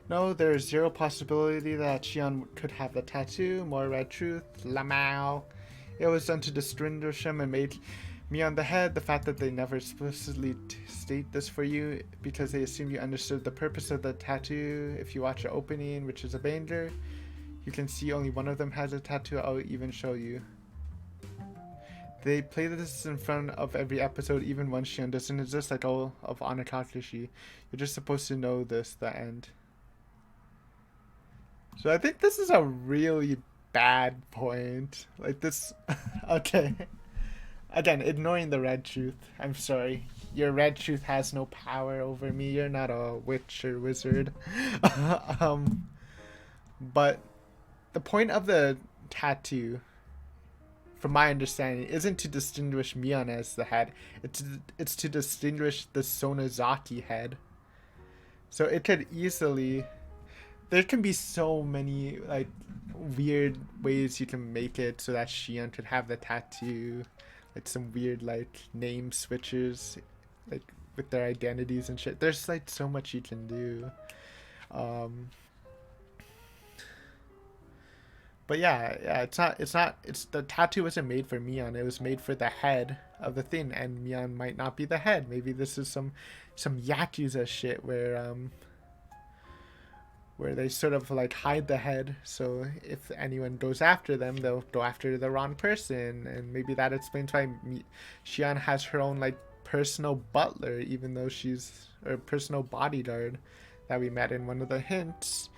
Speaker 1: No, there's zero possibility that Shion could have the tattoo. More red truth. Lamau. It was done to distinguish him and made me on the head. The fact that they never explicitly state this for you because they assume you understood the purpose of the tattoo. If you watch the opening, which is a banger, you can see only one of them has a tattoo. I'll even show you. They play this in front of every episode, even when Shion doesn't exist, like all of Anakashi. You're just supposed to know this, the end. So I think this is a really bad point. Like this. Okay. Again, ignoring the red truth. I'm sorry. Your red truth has no power over me. You're not a witch or wizard. um, but the point of the tattoo, from my understanding, isn't to distinguish Mion as the head. It's to distinguish the Sonozaki head. So it could easily. There can be so many like weird ways you can make it so that Shion could have the tattoo, like some weird like name switches, like with their identities and shit. There's like so much you can do. Um, but yeah, it's the tattoo wasn't made for Mion. It was made for the head of the thing, and Mion might not be the head. Maybe this is some Yakuza shit where they sort of like hide the head, so if anyone goes after them, they'll go after the wrong person, and maybe that explains why Shion has her own like personal butler, even though she's a personal bodyguard that we met in one of the hints,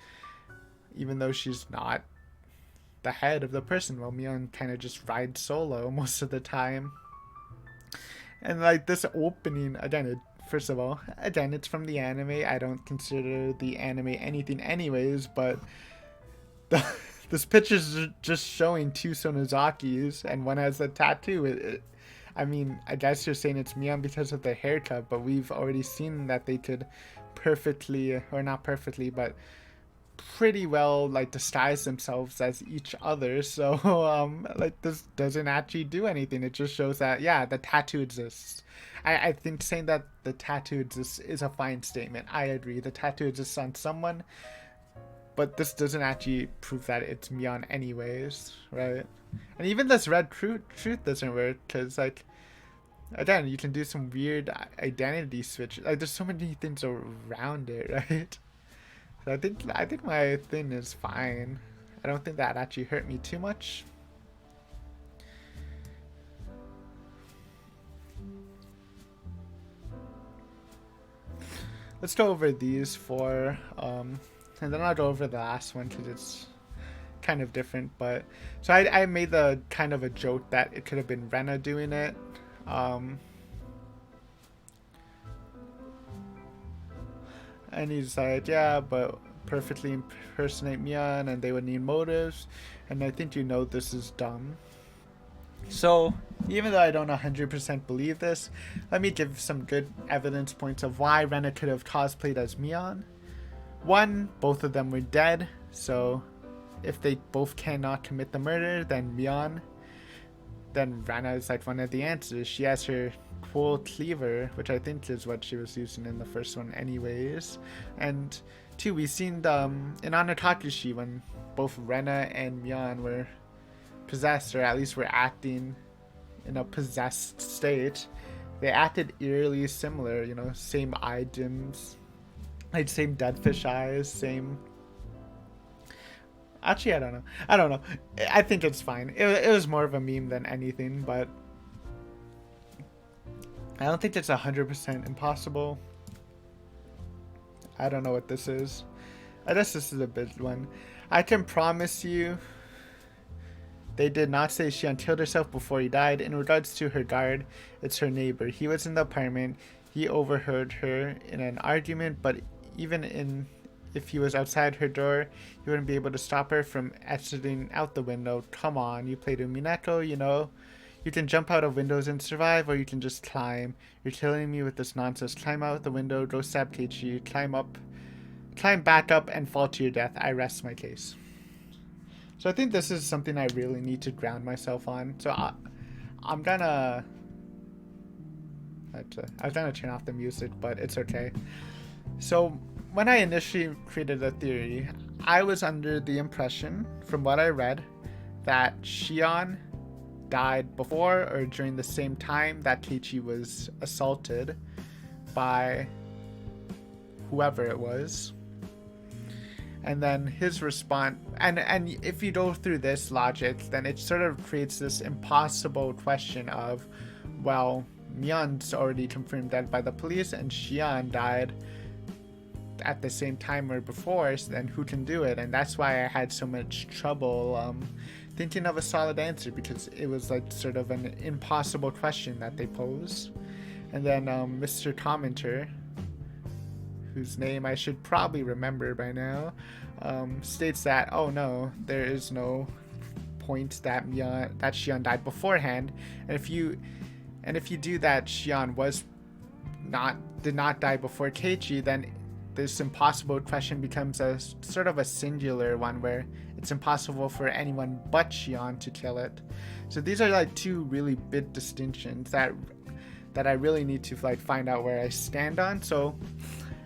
Speaker 1: even though she's not the head of the person. Well, Mion kind of just rides solo most of the time, and like this opening again, first of all, again, it's from the anime. I don't consider the anime anything anyways, but the, this picture's just showing two Sonozakis, and one has a tattoo. I mean, I guess you're saying it's Mion because of the haircut, but we've already seen that they could perfectly, or not perfectly, but pretty well like disguise themselves as each other. So like this doesn't actually do anything. It just shows that yeah, the tattoo exists. I think saying that the tattoo exists is a fine statement. I agree, the tattoo exists on someone, but this doesn't actually prove that it's Mion anyways, right? And even this red truth doesn't work because like again, you can do some weird identity switch. Like there's so many things around it, right? So I think my thing is fine. I don't think that actually hurt me too much. Let's go over these four, and then I'll go over the last one because it's kind of different. But so I made the kind of a joke that it could have been Rena doing it. And he's like, yeah, but perfectly impersonate Mion, and they would need motives. And I think you know this is dumb. So, even though I don't 100% believe this, let me give some good evidence points of why Rena could have cosplayed as Mion. One, both of them were dead, so if they both cannot commit the murder, then Mion, then Rena is like one of the answers. She has her cool cleaver, which I think is what she was using in the first one anyways. And two, we've seen in Watanagashi when both Rena and Mion were possessed, or at least were acting in a possessed state. They acted eerily similar, you know, same eye dims, like same deadfish eyes, same. Actually, I don't know. I think it's fine. It was more of a meme than anything, but I don't think it's 100% impossible. I don't know what this is. I guess this is a big one. I can promise you they did not say she killed herself before he died. In regards to her guard, it's her neighbor. He was in the apartment. He overheard her in an argument, but if he was outside her door, he wouldn't be able to stop her from exiting out the window. Come on, you played Umineko, you know. You can jump out of windows and survive, or you can just climb. You're killing me with this nonsense. Climb out the window, go stab Keiichi, climb back up, and fall to your death. I rest my case. So I think this is something I really need to ground myself on. So I'm gonna... I was gonna turn off the music, but it's okay. So when I initially created a theory, I was under the impression, from what I read, that Shion died before or during the same time that Keiichi was assaulted by whoever it was. And then his response, and if you go through this logic, then it sort of creates this impossible question of, well, Mion's already confirmed dead by the police and Shion died at the same time or before, then who can do it? And that's why I had so much trouble thinking of a solid answer, because it was like sort of an impossible question that they pose. And then Mr. Commenter, whose name I should probably remember by now, states that, oh no, there is no point that Shion died beforehand, and if you do that, Shion did not die before Keiichi, then this impossible question becomes a sort of a singular one where it's impossible for anyone but Shion to kill it. So these are like two really big distinctions that I really need to like find out where I stand on. So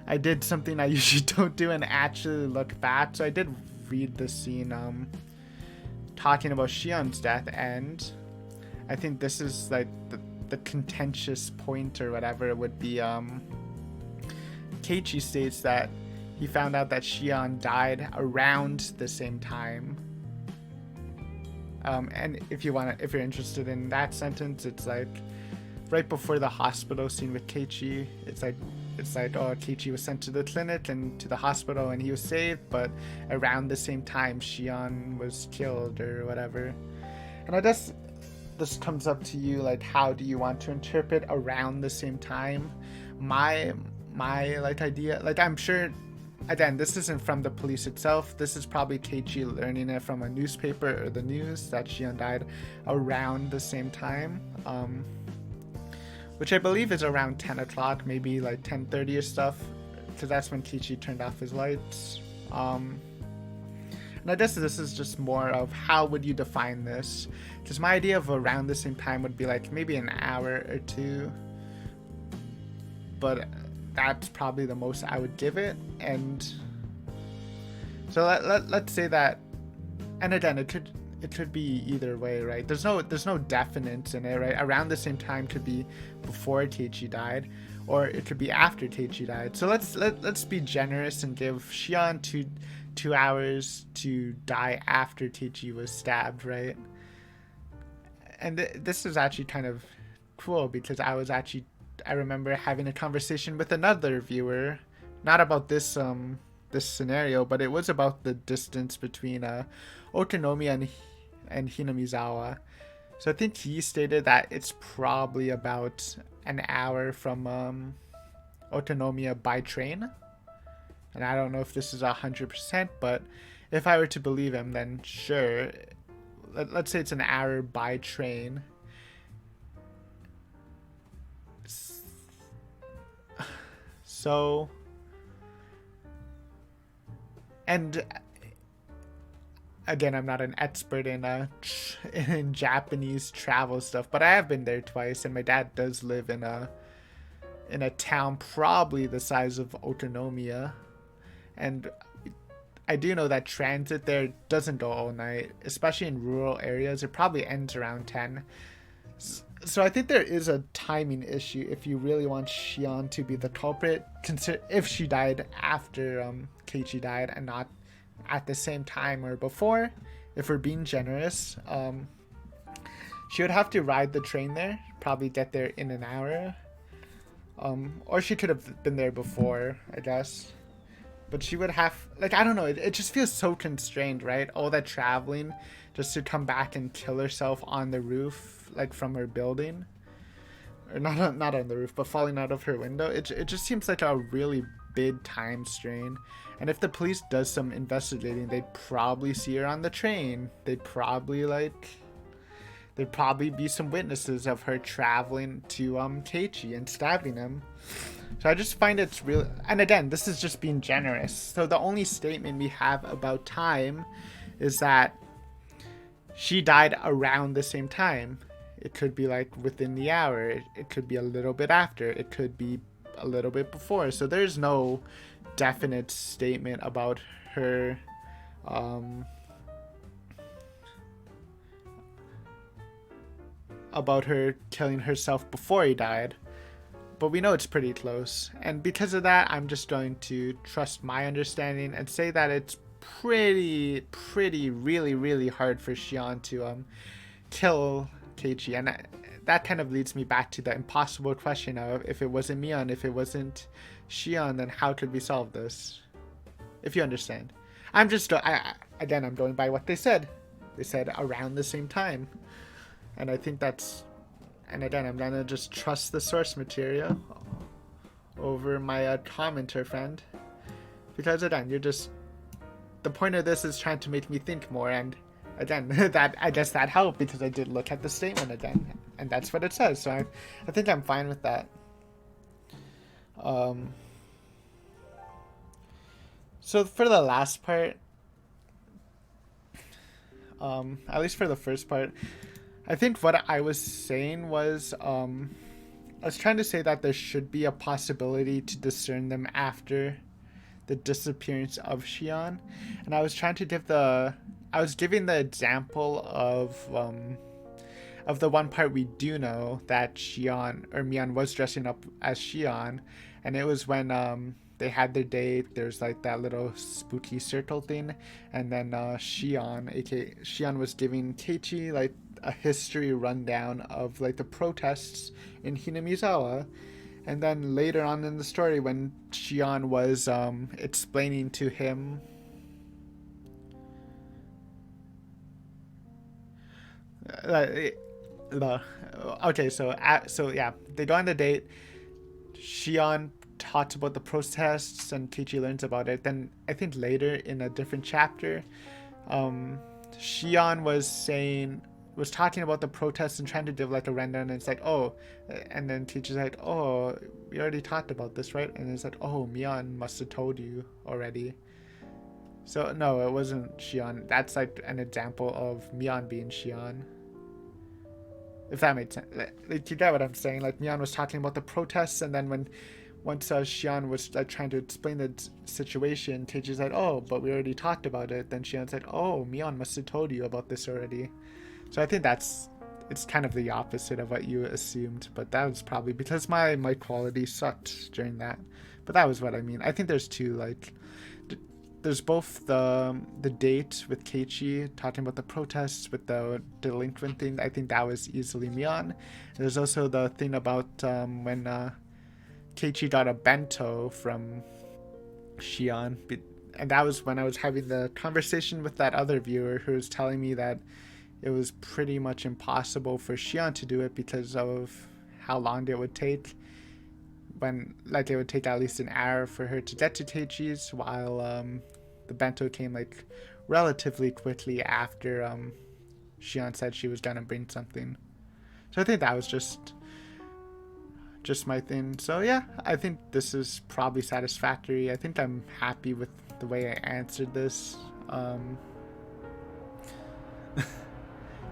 Speaker 1: I did something I usually don't do and actually look back. So I did read the scene talking about Shion's death, and I think this is like the contentious point or whatever would be Keiichi states that he found out that Shion died around the same time. And if you're interested in that sentence, it's like right before the hospital scene with Keiichi. It's like, oh, Keiichi was sent to the clinic and to the hospital and he was saved, but around the same time Shion was killed or whatever. And I guess this comes up to you, like, how do you want to interpret around the same time? My like idea, like, I'm sure, again, this isn't from the police itself. This is probably Keiichi learning it from a newspaper or the news that Shion died around the same time, which I believe is around 10 o'clock, maybe like 10:30 or stuff, because that's when Keiichi turned off his lights. And I guess this is just more of how would you define this, because my idea of around the same time would be like maybe an hour or two, but that's probably the most I would give it. And so let's say that, and again, it could be either way, right? There's no definites in it, right? Around the same time could be before Keiichi died, or it could be after Keiichi died. So let's be generous and give Shion two hours to die after Keiichi was stabbed, right? And this is actually kind of cool, because I remember having a conversation with another viewer, not about this scenario, but it was about the distance between Otonomiya and Hinamizawa. So I think he stated that it's probably about an hour from Otonomiya by train. And I don't know if this is 100%, but if I were to believe him, then sure. Let's say it's an hour by train. So, and again, I'm not an expert in Japanese travel stuff, but I have been there twice, and my dad does live in a town probably the size of Otonomiya, and I do know that transit there doesn't go all night, especially in rural areas. It probably ends around 10. So I think there is a timing issue if you really want Shion to be the culprit. If she died after Keiichi died and not at the same time or before, if we're being generous, she would have to ride the train there, probably get there in an hour, or she could have been there before, I guess. But she would have, like, I don't know, it just feels so constrained, right? All that traveling just to come back and kill herself on the roof, like from her building, or not on the roof, but falling out of her window. It just seems like a really big time strain. And if the police does some investigating, they'd probably see her on the train. They'd probably be some witnesses of her traveling to Keiichi and stabbing him. So I just find it's real. And again, this is just being generous. So the only statement we have about time is that she died around the same time. It could be like within the hour. It could be a little bit after. It could be a little bit before. So there's no definite statement about her killing herself before he died. But we know it's pretty close. And because of that, I'm just going to trust my understanding and say that it's pretty really hard for Shion to kill Keiichi. And that kind of leads me back to the impossible question of, if it wasn't Mion, if it wasn't Shion, then how could we solve this? If you understand. Again, I'm going by what they said. They said around the same time. And I think that's, and again, I'm gonna just trust the source material over my commenter friend. Because again, the point of this is trying to make me think more, and again, that I guess that helped because I did look at the statement again, and that's what it says. So I think I'm fine with that. So for the last part, at least for the first part, I think what I was saying was, I was trying to say that there should be a possibility to discern them after the disappearance of Shion, and I was trying to give I was giving the example of the one part we do know that Shion or Mion was dressing up as Shion, and it was when they had their date. There's like that little spooky circle thing, and then Shion, aka Shion, was giving Keiichi like a history rundown of like the protests in Hinamizawa. And then later on in the story, when Shion was explaining to him, okay, so yeah, they go on the date. Shion talks about the protests, and Keiichi learns about it. Then I think later in a different chapter, Shion was talking about the protests and trying to give like a rundown, and it's like, oh, and then teacher's like, oh, we already talked about this, right? And it's like, oh, Mion must have told you already. So no, it wasn't Shion. That's like an example of Mion being Shion, if that made sense. Like, you get what I'm saying? Like, Mion was talking about the protests, and then once Shion was like trying to explain the situation, teacher's like, oh, but we already talked about it. Then Shion's like, oh, Mion must have told you about this already. So I think it's kind of the opposite of what you assumed, but that was probably because my quality sucked during that. But that was what I mean. I think there's two, like, there's both the date with Keiichi talking about the protests with the delinquent thing. I think that was easily Mion. There's also the thing about when Keiichi got a bento from Shion, and that was when I was having the conversation with that other viewer who was telling me that it was pretty much impossible for Shion to do it because of how long it would take. It would take at least an hour for her to get to Keiichi's, while the bento came like relatively quickly after Shion said she was gonna bring something. So I think that was just my thing. So yeah, I think this is probably satisfactory. I think I'm happy with the way I answered this.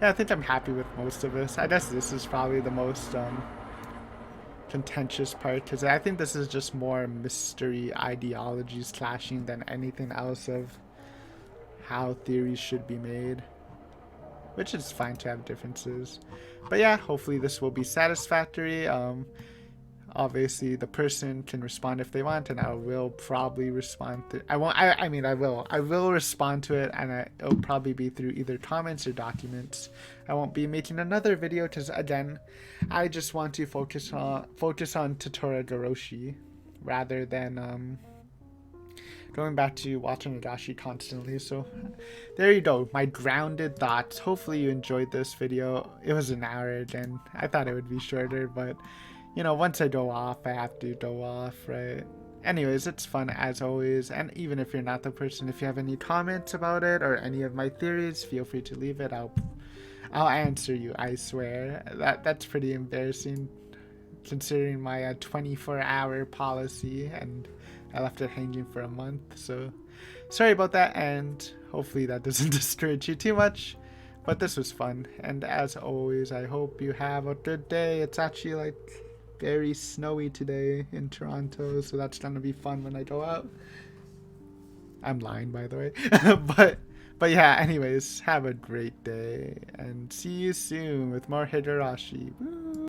Speaker 1: Yeah, I think I'm happy with most of this. I guess this is probably the most contentious part, because I think this is just more mystery ideologies clashing than anything else of how theories should be made, which is fine to have differences. But yeah, hopefully this will be satisfactory. Obviously the person can respond if they want, and I will probably respond to, I will respond to it, and it'll probably be through either comments or documents. I won't be making another video because, again, I just want to focus on Totoro Goroshi rather than going back to Watanagashi constantly. So there you go, my grounded thoughts. Hopefully you enjoyed this video. It was an hour again. I thought it would be shorter, but you know, once I go off, I have to go off, right? Anyways, it's fun as always, and even if you're not the person, if you have any comments about it or any of my theories, feel free to leave it. I'll answer you, I swear. That's pretty embarrassing considering my 24-hour policy, and I left it hanging for a month. So sorry about that, and hopefully that doesn't discourage you too much. But this was fun, and as always, I hope you have a good day. It's actually like very snowy today in Toronto, so that's gonna be fun when I go out. I'm lying, by the way. but yeah, anyways, have a great day, and see you soon with more Higurashi. Woo!